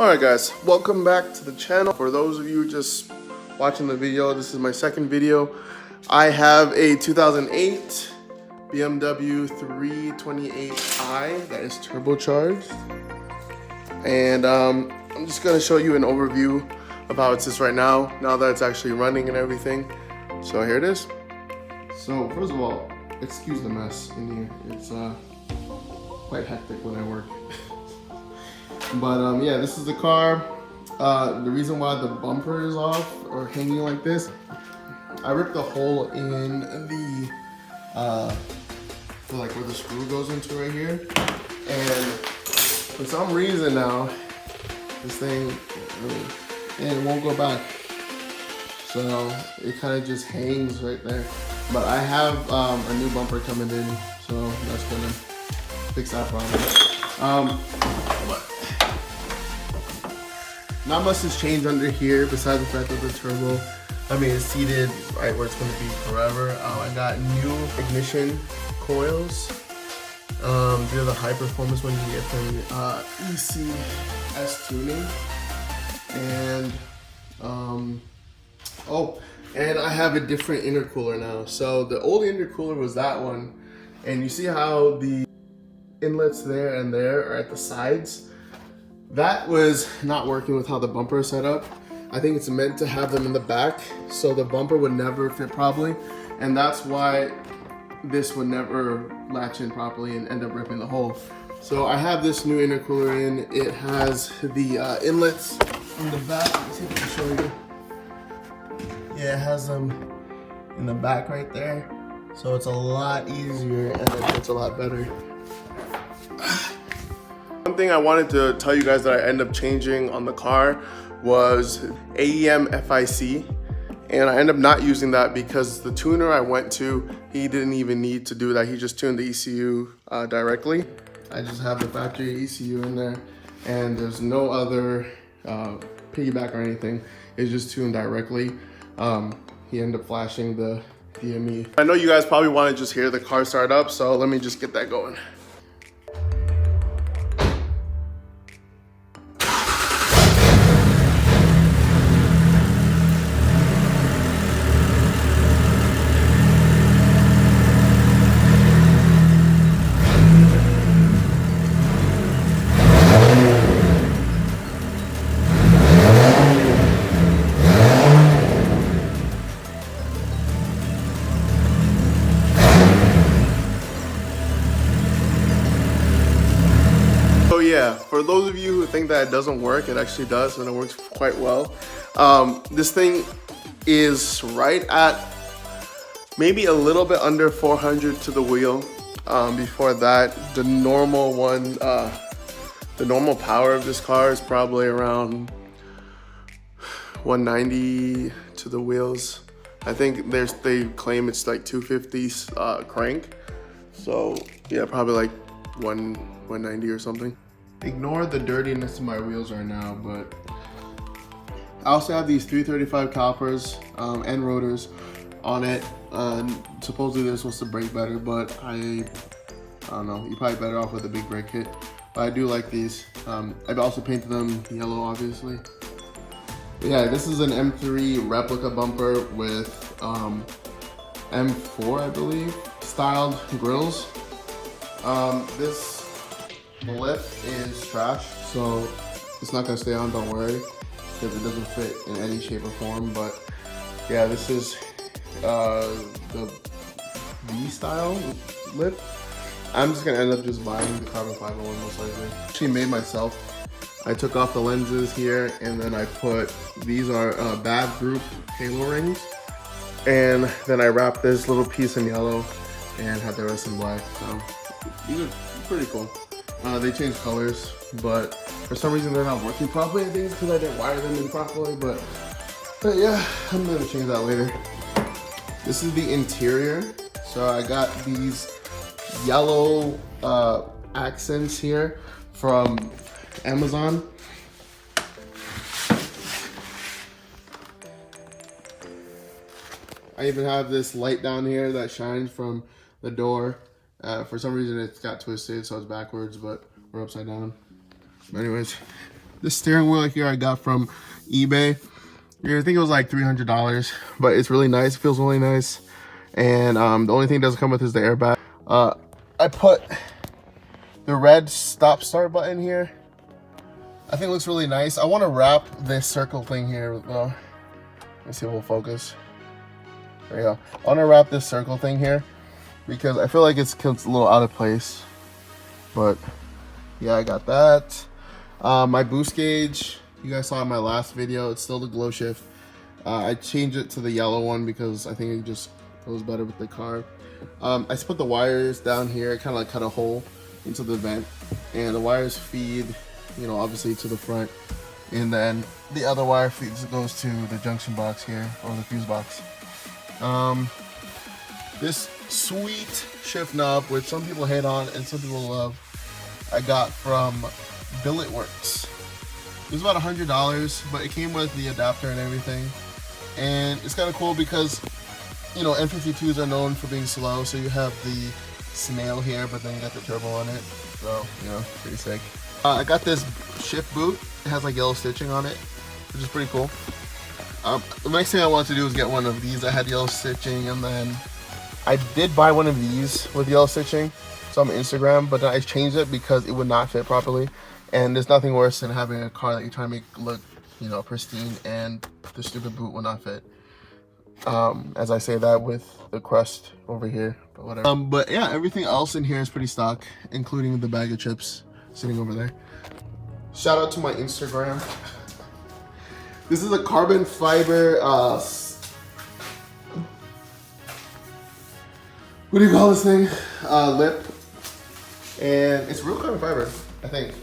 Alright guys, welcome back to the channel. For those of you just watching the video, this is my second video. I have a 2008 BMW 328i that is turbocharged. And I'm just going to show you an overview of how it sits right now that it's actually running and everything. So here it is. So first of all, excuse the mess in here. It's quite hectic when I work. But yeah, this is the car. The reason why the bumper is off or hanging like this, I ripped a hole in the for like where the screw goes into right here, and for some reason now this thing and it won't go back, so it kind of just hangs right there. But I have a new bumper coming in, so that's gonna fix that problem. But not much has changed under here besides the fact that the turbo, it's seated right where it's going to be forever. I got new ignition coils. These are the high performance ones you get from ECS tuning. And and I have a different intercooler now. So the old intercooler was that one, and you see how the inlets there and there are at the sides. That was not working with how the bumper is set up. I think it's meant to have them in the back so the bumper would never fit properly, and that's why this would never latch in properly and end up ripping the hole. So I have this new intercooler in. It has the inlets in the back. Let's see if I can show you. Yeah, it has them in the back right there. So it's a lot easier and it fits a lot better. One thing I wanted to tell you guys that I ended up changing on the car was AEM FIC, and I ended up not using that because the tuner I went to, he didn't even need to do that. He just tuned the ECU directly. I just have the factory ECU in there, and there's no other piggyback or anything. It's just tuned directly. He ended up flashing the DME. I know you guys probably want to just hear the car start up, so let me just get that going. Yeah, for those of you who think that it doesn't work, it actually does, and it works quite well. This thing is right at maybe a little bit under 400 to the wheel. Before that, the normal one, the normal power of this car is probably around 190 to the wheels. I think they claim it's like 250 crank. So yeah, probably like 190 or something. Ignore the dirtiness of my wheels right now, but I also have these 335 calipers and rotors on it. Supposedly they're supposed to brake better, but I don't know. You're probably better off with a big brake kit. But I do like these. I've also painted them yellow, obviously. But yeah, this is an M3 replica bumper with M4, I believe, styled grills. This lip is trash, so it's not gonna stay on, don't worry, because it doesn't fit in any shape or form. But yeah, this is the V style lip. I'm just gonna end up just buying the carbon fiber one most likely. Actually made myself. I took off the lenses here, and then I put, these are Bad Group halo rings, and then I wrapped this little piece in yellow and had the rest in black. So these are pretty cool. They changed colors, but for some reason they're not working properly. I think it's because I didn't wire them in properly, but yeah, I'm gonna change that later. This is the interior. So I got these yellow accents here from Amazon. I even have this light down here that shines from the door. For some reason it's got twisted, so it's backwards, but we're upside down. But anyways, This steering wheel here I got from eBay. Yeah, I think it was like $300, but it's really nice. It feels really nice. And the only thing it doesn't come with is the airbag. I put the red stop start button here. I think it looks really nice. I want to wrap this circle thing here though. Let me see if we'll focus. There you go. I want to wrap this circle thing here because I feel like it's a little out of place. But yeah, I got that. My boost gauge, you guys saw in my last video, it's still the glow shift. I changed it to the yellow one because I think it just goes better with the car. I just put the wires down here. I kind of like cut a hole into the vent, and the wires feed, you know, obviously to the front, and then the other wire goes to the junction box here, or the fuse box. This sweet shift knob, which some people hate on and some people love, I got from Billet Works. It was about $100, but it came with the adapter and everything. And it's kind of cool because, you know, N52s are known for being slow, so you have the snail here, but then you got the turbo on it. So, you know, pretty sick. I got this shift boot. It has like yellow stitching on it, which is pretty cool. The next thing I wanted to do was get one of these that had yellow stitching, and then I did buy one of these with yellow stitching. It's on my Instagram, but then I changed it because it would not fit properly. And there's nothing worse than having a car that you're trying to make look, you know, pristine, and the stupid boot will not fit. As I say that with the crust over here, but whatever. But yeah, everything else in here is pretty stock, including the bag of chips sitting over there. Shout out to my Instagram. This is a carbon fiber, what do you call this thing? Lip. And it's real carbon fiber, I think.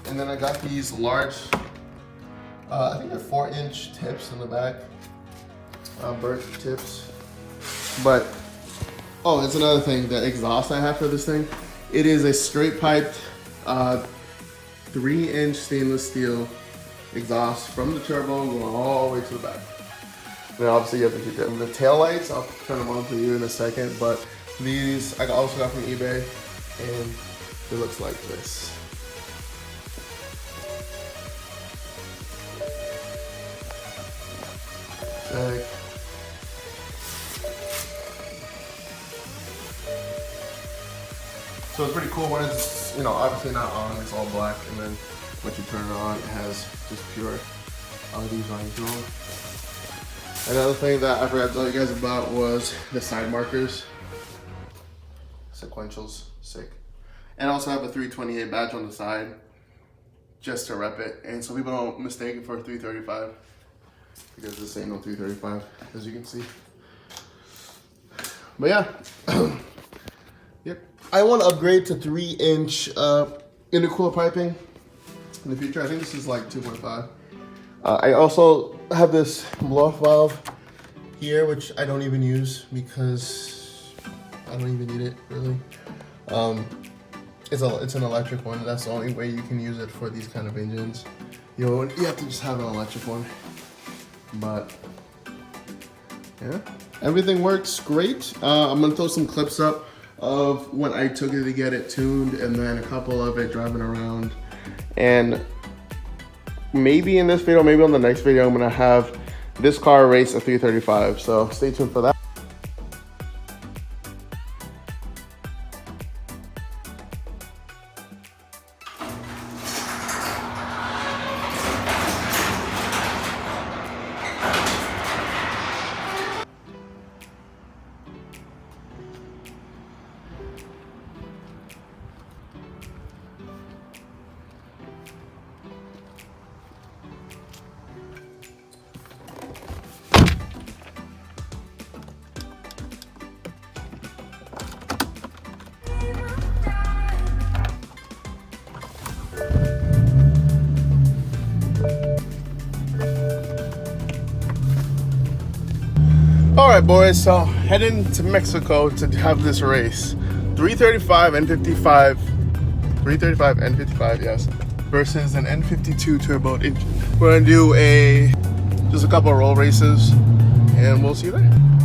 And then I got these large, I think they're 4-inch tips in the back, birch tips. But, oh, it's another thing, the exhaust I have for this thing. It is a straight piped 3-inch stainless steel exhaust from the turbo going all the way to the back. Then obviously you have to keep them. The tail lights, I'll turn them on for you in a second, but these I also got from eBay, and it looks like this. Sick. So it's pretty cool when it's, you know, obviously not on, it's all black, and then once you turn it on, it has just pure LEDs running through them. Another thing that I forgot to tell you guys about was the side markers. Sequentials, sick. And I also have a 328 badge on the side, just to rep it. And so people don't mistake it for a 335, because this ain't no 335, as you can see. But yeah, yep. I want to upgrade to 3-inch intercooler piping in the future. I think this is like 2.5. I also have this blow-off valve here, which I don't even use because I don't even need it really. It's an electric one. That's the only way you can use it for these kind of engines. You know, you have to just have an electric one. But yeah, everything works great. I'm gonna throw some clips up of when I took it to get it tuned, and then a couple of it driving around. And maybe in this video, maybe on the next video, I'm gonna have this car race a 335. So stay tuned for that. All right, boys, so heading to Mexico to have this race. 335 N55, 335 N55, yes, versus an N52 Turbo engine. We're gonna do just a couple of roll races, and we'll see you there.